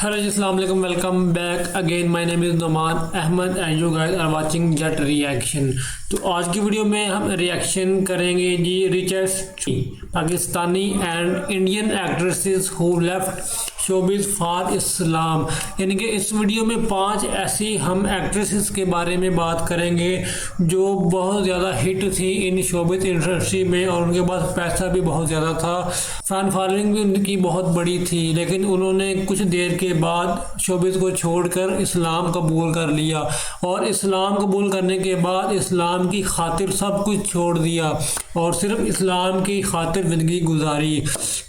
Hello, Assalamualaikum, welcome back again. My name is Noman Ahmed and you guys are watching Jet Reaction. تو آج کی video میں ہم reaction کریں گے جی richest Pakistani and Indian actresses who left showbiz for Islam, یعنی کہ اس ویڈیو میں 5 ایسی ہم ایکٹریسز کے بارے میں بات کریں گے جو بہت زیادہ ہٹ تھی ان شوبز انڈسٹری میں اور ان کے پاس پیسہ بھی بہت زیادہ تھا، فین فالوئنگ بھی ان کی بہت بڑی تھی، لیکن انہوں نے کچھ دیر کے بعد شوبز کو چھوڑ کر اسلام قبول کر لیا اور اسلام قبول کرنے کے بعد اسلام کی خاطر سب کچھ چھوڑ دیا اور صرف اسلام کی خاطر زندگی گزاری۔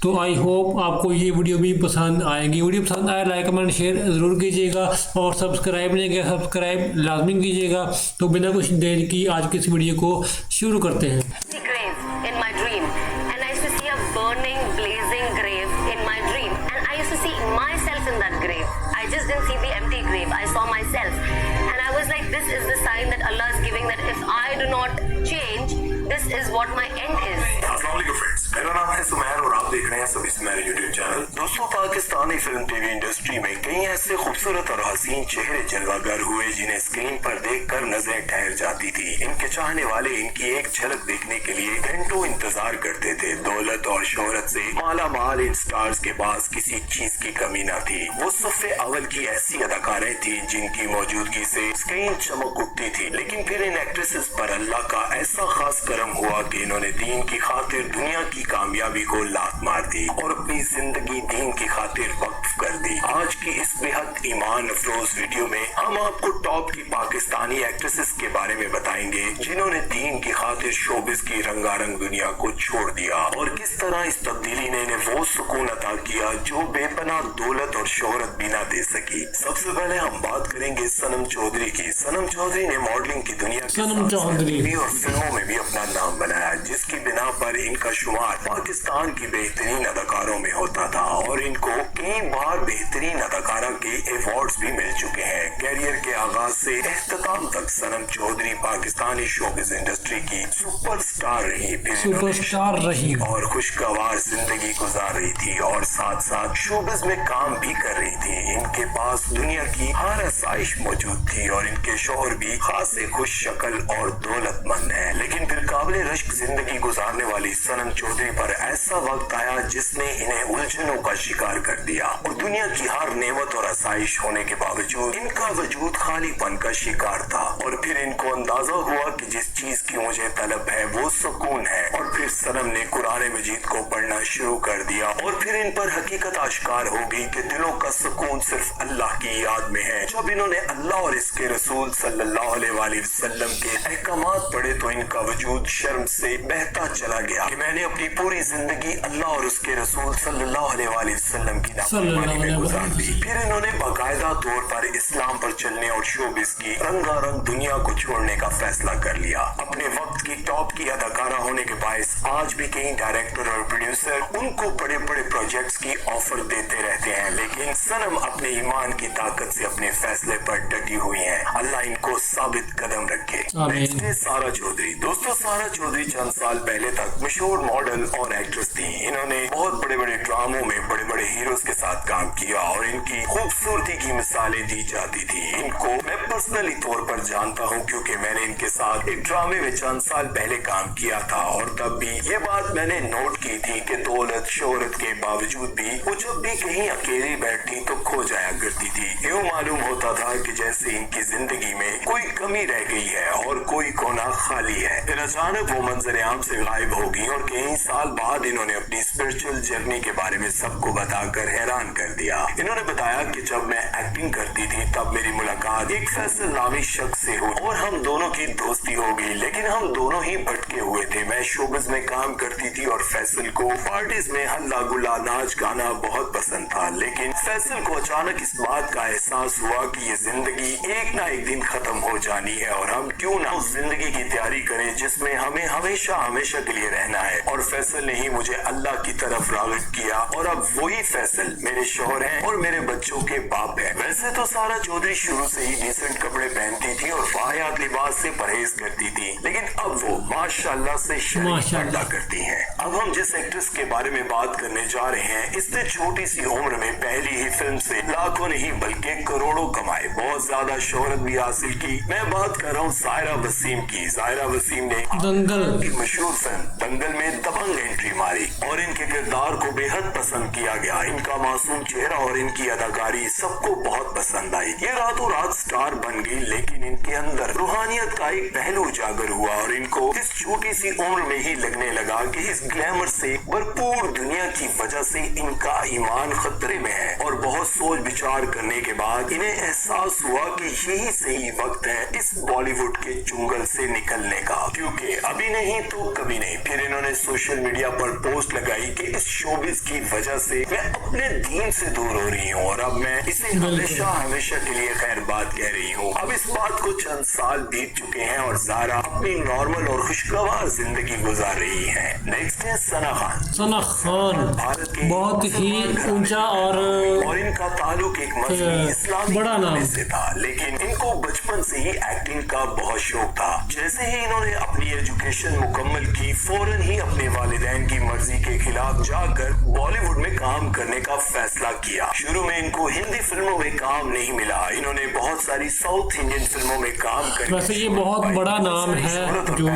تو آئی ہوپ آپ کو یہ ویڈیو بھی پسند آئے گی۔ ویڈیو پسند آئے لائک کمنٹ شیئر ضرور کیجیے گا اور سبسکرائب نہیں کیا سبسکرائب لازمی کیجیے گا۔ تو بنا کچھ دیر کی آج کی اس ویڈیو کو شروع کرتے ہیں۔ میرا نام ہے سمیر اور آپ دیکھ رہے ہیں سبھی سمیر یوٹیوب چینل۔ دوستوں، Pakistani film TV industry میں کئی ایسے خوبصورت اور حسین چہرے جلوہ گر ہوئے جنہیں اسکرین پر دیکھ کر نظریں ٹھہر جاتی تھی۔ ان کے چاہنے والے ان کی ایک جھلک دیکھنے کے لیے گھنٹوں انتظار کرتے تھے۔ دولت اور شہرت سے مالا مال ان سٹارز کے پاس کسی چیز کی کمی نہ تھی۔ وہ صف اول کی ایسی اداکاریں تھیں جن کی موجودگی سے اسکرین چمک اٹھتی تھی، لیکن پھر ان ایکٹریسز پر اللہ کا ایسا خاص کرم ہوا کہ انہوں نے دین کی خاطر دنیا کی کامیابی کو لات مار دی اور اپنی زندگی دین کی خاطر وقف کر دی۔ آج کی اس بے حد ایمان افروز ویڈیو میں ہم آپ کو ٹاپ کی پاکستانی ایکٹریسز کے بارے میں بتائیں گے جنہوں نے دین کی خاطر شوبز کی رنگارنگ دنیا کو چھوڑ دیا اور کس طرح اس تبدیلی نے انہیں وہ سکون عطا کیا جو بے پناہ دولت اور شہرت بھی نہ دے سکی۔ سب سے پہلے ہم بات کریں گے صنم چودھری کی۔ صنم چودھری نے ماڈلنگ کی دنیا کے اور فلموں میں بھی اپنا نام بنایا، جس کی بنا پر ان کا شمار پاکستان کی بہترین اداکاروں میں ہوتا تھا اور ان کو کئی بار بہترین اداکارہ کے ایوارڈز بھی مل چکے ہیں۔ کیریئر کے آغاز سے اختتام تک صنم چودھری پاکستانی شوبز انڈسٹری کی سپر سٹار رہی اور خوشگوار زندگی گزار رہی تھی اور ساتھ ساتھ شوبز میں کام بھی کر رہی تھی۔ ان کے پاس دنیا کی ہر آسائش موجود تھی اور ان کے شوہر بھی خاصے خوش شکل اور دولت مند ہیں، لیکن پھر قابل رشک زندگی گزارنے والی صنم چودھری پر ایسا وقت آیا جس نے انہیں الجھنوں کا شکار کر دیا اور دنیا کی ہر نعمت اور آسائش ہونے کے باوجود ان کا وجود خالی پن کا شکار تھا اور پھر ان کو اندازہ ہوا کہ جس چیز کی مجھے طلب ہے وہ سکون ہے، اور پھر صنم نے قرآن مجید کو پڑھنا شروع کر دیا اور پھر ان پر حقیقت آشکار ہو گئی کہ دلوں کا سکون صرف اللہ کی یاد میں ہے۔ جب انہوں نے اللہ اور اس کے رسول صلی اللہ علیہ وآلہ وسلم کے احکامات پڑھے تو ان کا وجود شرم سے بہتا چلا گیا کہ میں نے اپنی پوری زندگی اللہ اور اس کے رسول صلی اللہ علیہ وآلہ وسلم کی نافرمانی میں گزار دی۔ پھر انہوں نے باقاعدہ طور پر اسلام پر چلنے اور شوبز کی رنگارنگ دنیا کو چھوڑنے کا فیصلہ کر لیا۔ اپنے وقت کی ٹاپ کی اداکارہ ہونے کے باعث آج بھی کئی ڈائریکٹر اور پروڈیوسر ان کو بڑے بڑے پروجیکٹس کی آفر دیتے رہتے ہیں، لیکن صنم اپنے ایمان کی طاقت سے اپنے فیصلے پر ڈٹی ہوئی ہیں۔ اللہ ان کو ثابت قدم رکھے۔ سارا چودھری۔ دوستو، سارا چودھری چند سال پہلے تک مشہور ماڈل اور ایکٹریس تھی۔ انہوں نے بہت بڑے بڑے ڈراموں میں بڑے بڑے ہیروز کے ساتھ کام کیا اور ان کی خوبصورتی کی مثالیں دی جاتی تھی۔ ان کو میں پرسنلی طور پر جانتا ہوں کیونکہ میں نے ان کے ساتھ ایک ڈرامے میں چند سال پہلے کام کیا تھا اور تب بھی یہ بات میں نے نوٹ کی تھی کہ دولت شہرت کے باوجود بھی وہ جب بھی کہیں اکیلی بیٹھتی تو کھو جایا کرتی تھی۔ یوں معلوم ہوتا تھا کہ جیسے ان کی زندگی میں کوئی کمی رہ گئی ہے اور کوئی کونا خالی ہے۔ پھر اچانک وہ منظر عام سے غائب ہو گئی اور کئی سال بعد انہوں نے اپنی اسپرچل جرنی کے بارے میں سب کو بتا کر حیران کر دیا۔ انہوں نے بتایا کہ جب میں ایکٹنگ کرتی تھی تب میری ملاقات ایک فیصل نامی شخص سے ہوئی اور ہم دونوں کی دوستی ہو گئی، لیکن ہم دونوں ہی بھٹکے ہوئے تھے۔ میں شوبز میں کام کرتی تھی اور فیصل کو پارٹیز میں ہلا گلا ناچ گانا بہت پسند تھا، لیکن فیصل کو اچانک اس بات کا احساس ہوا کہ یہ زندگی ایک نہ ایک دن ختم ہو جانی ہے اور ہم کیوں نہ اس زندگی کی تیاری کریں جس میں ہمیں ہمیشہ کے لیے رہنا بنا ہے اور فیصل نے ہی مجھے اللہ کی طرف راغب کیا اور اب وہی فیصل میرے شوہر ہیں اور میرے بچوں کے باپ ہیں۔ ویسے تو سارا چودھری شروع سے ہی ڈیسنٹ کپڑے پہنتی تھی اور واحد لباس سے پرہیز کرتی تھی، لیکن اب وہ ماشاءاللہ سے شرعی پردہ کرتی ہیں۔ اب ہم جس ایکٹریس کے بارے میں بات کرنے جا رہے ہیں، اس نے چھوٹی سی عمر میں پہلی ہی فلم سے لاکھوں نہیں بلکہ کروڑوں کمائے، بہت زیادہ شہرت بھی حاصل کی۔ میں بات کر رہا ہوں زائرہ وسیم کی۔ زائرہ وسیم نے دنگل کی مشہور فلم دنگل میں دبنگ انٹری ماری اور ان کے کردار کو بے حد پسند کیا گیا۔ ان کا معصوم چہرہ اور ان کی اداکاری سب کو بہت پسند آئی۔ یہ راتوں رات سٹار بن گئی، لیکن ان کے اندر روحانیت کا ایک پہلو اجاگر ہوا اور ان کو اس چھوٹی سی عمر میں ہی لگنے لگا کہ اس گلیمر سے بھرپور دنیا کی وجہ سے ان کا ایمان خطرے میں ہے، اور بہت سوچ بچار کرنے کے بعد انہیں احساس ہوا کہ یہی صحیح وقت ہے اس بالی ووڈ کے چنگل سے نکلنے کا، کیونکہ ابھی نہیں تو کبھی نہیں۔ پھر انہوں نے سوشل میڈیا پر پوسٹ لگائی کہ اس شوبز کی وجہ سے میں اپنے دین سے دور ہو رہی ہوں اور اب میں اسے ہمیشہ کے لیے خیر بات کہہ رہی ہوں۔ اب اس بات کو چند سال بیت چکے ہیں اور زائرہ اپنی نارمل اور خوشگوار زندگی گزار رہی ہے۔ نیکسٹ ہے ثنا خان۔ ثنا خان بھارت کے بہت ہی اونچا اور ان کا تعلق ایک مذہبی اسلامی بڑا نام سے تھا، لیکن ان کو بچپن سے ہی ایکٹنگ کا بہت شوق تھا۔ جیسے ہی انہوں نے اپنی ایجوکیشن مکمل کی، فوراً ہی اپنے والدین کی مرضی کے خلاف جا کر بالی ووڈ میں کام کرنے کا فیصلہ کیا۔ شروع میں ان کو ہندی فلموں میں کام نہیں ملا، انہوں نے بہت ساری ساؤتھ انڈین فلموں میں کام کرنے ویسے یہ بہت بڑا نام ہے جو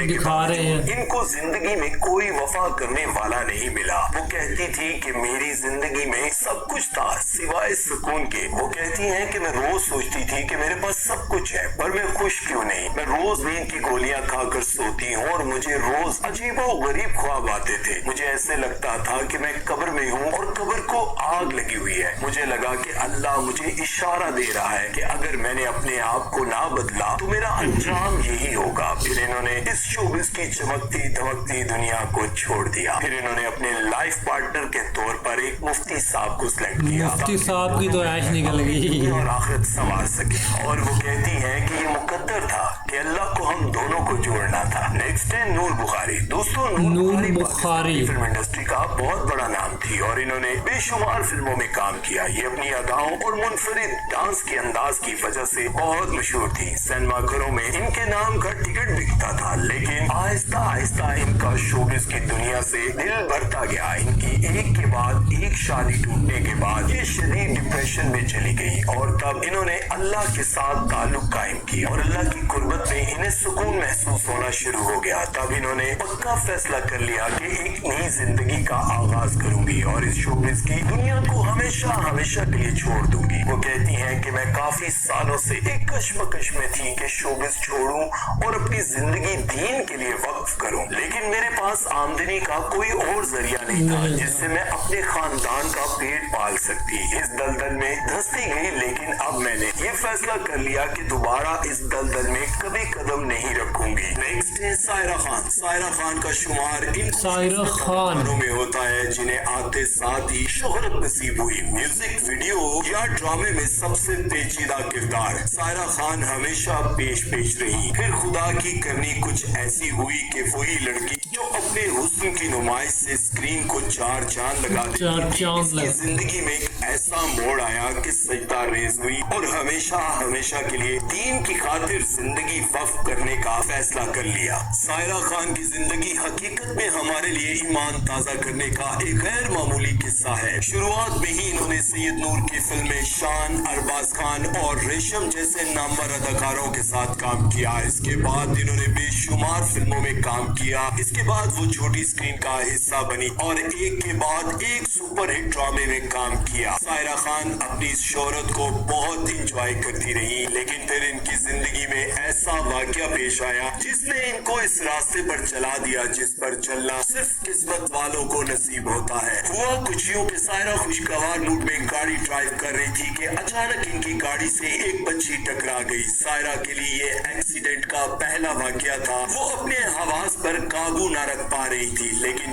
دکھا رہے ہیں۔ ان کو زندگی میں کوئی وفا کرنے والا نہیں ملا۔ وہ کہتی تھی کہ میری زندگی میں سب کچھ تھا سوائے سکون کے۔ وہ کہتی ہیں کہ میں روز سوچتی تھی کہ میرے پاس سب کچھ ہے پر میں خوش کیوں نہیں۔ میں روز نیند کی گولیاں کھا کر سوتی ہوں اور مجھے روز عجیب و غریب خواب آتے تھے۔ مجھے ایسے لگتا تھا کہ میں قبر میں ہوں اور قبر کو آگ لگی ہوئی ہے۔ مجھے لگا کہ اللہ مجھے اشارہ دے رہا ہے کہ اگر میں نے اپنے آپ کو نہ بدلا تو میرا انجام یہی ہوگا۔ پھر انہوں نے اس شوبز کی چمکتی دمکتی دنیا کو چھوڑ دیا۔ پھر انہوں نے اپنے لائف پارٹنر کے طور پر ایک مفتی صاحب کو سلیکٹ کیا۔ مفتی صاحب کی تو عیش نکل گئی اور آخرت سنوار سکے، اور وہ کہتی ہے کہ یہ مقدر تھا کہ اللہ کو ہم دونوں کو جوڑنا تھا۔ نیکسٹ ہے نور بخاری۔ دوستوں نور بخاری فلم انڈسٹری کا بہت بڑا نام تھی اور انہوں نے بے شمار فلموں میں کام کیا۔ یہ اپنی اداؤں اور منفرد ڈانس کے انداز کی وجہ سے بہت مشہور تھی۔ سینما گھروں میں ان کے نام کا ٹکٹ بکتا تھا، لیکن آہستہ آہستہ ان کا شوبز کی دنیا سے دل بھرتا گیا۔ ان کی ایک کے بعد ایک شادی ٹوٹنے کے بعد یہ شدید ڈپریشن میں چلی گئی اور تب انہوں نے اللہ کے ساتھ تعلق قائم کیا اور اللہ کی قربت میں انہیں سکون محسوس ہونا شروع ہو گیا۔ تب انہوں نے پکا فیصلہ کر لیا کہ ایک نئی زندگی کا آغاز کروں گی اور اس شوبز کی دنیا کو ہمیشہ کے لیے چھوڑ دوں گی۔ وہ کہتی ہیں کہ میں کافی سالوں سے ایک کشمکش میں تھی کہ شوبز چھوڑوں اور اپنی زندگی دین کے لیے وقف کروں، لیکن میرے پاس آمدنی کا کوئی اور ذریعہ نہیں تھا جس سے میں اپنے خاندان کا پیٹ پال سکتی۔ اس دلدل میں دھنستی گئی، لیکن اب میں نے یہ فیصلہ کر لیا کہ دوبارہ اس دلدل میں کبھی قدم نہیں رکھوں گی۔ نیکسٹ ہے سائرہ خان۔ سائرہ خان کا شمار ان سائرہ خان میں ہوتا ہے جنہیں آتے ساتھ ہی شہرت نصیب ہوئی۔ میوزک ویڈیو یا ڈرامے میں سب سے پیچیدہ کردار سائرہ خان ہمیشہ پیش رہی۔ پھر خدا کی کرنی کچھ ایسی ہوئی کہ وہی لڑکی جو اپنے حسن کی نمائش سے اسکرین کو چار چاند لگا دیتی تھی، زندگی میں ایک ایسا موڑ آیا کہ سجدہ ریز ہوئی اور ہمیشہ کے لیے دین کی خاطر زندگی وقف کرنے کا فیصلہ کر لیا۔ سائرہ خان کی زندگی حقیقت میں ہمارے لیے ایمان تازہ کرنے کا ایک غیر معمولی قصہ ہے۔ شروعات میں ہی انہوں نے سید نور کی فلمیں شان، ارباز خان اور ریشم جیسے نامور اداکاروں کے ساتھ کام کیا۔ اس کے بعد انہوں نے بے شمار فلموں میں کام کیا۔ اس کے بعد وہ چھوٹی اسکرین کا حصہ بنی اور ایک کے بعد ایک سپر ہٹ ڈرامے میں کام کیا۔ سائرہ خان اپنی اس شہرت کو بہت انجوائے کرتی رہی، لیکن پھر ان کی زندگی میں ایسا واقعہ پیش آیا جس نے ان کو اس راستے پر چلا دیا جس پر چلنا صرف قسمت والوں کو نصیب ہوتا ہے۔ ہوا کچھ یوں کہ سائرہ خوشگوار موڈ میں گاڑی ڈرائیو کر رہی تھی کہ اچانک ان کی گاڑی سے ایک بچی ٹکرا گئی۔ سائرہ کے لیے یہ ایکسیڈنٹ کا پہلا واقعہ تھا۔ وہ اپنے حواس پر قابو نہ رکھ پا رہی تھی، لیکن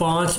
5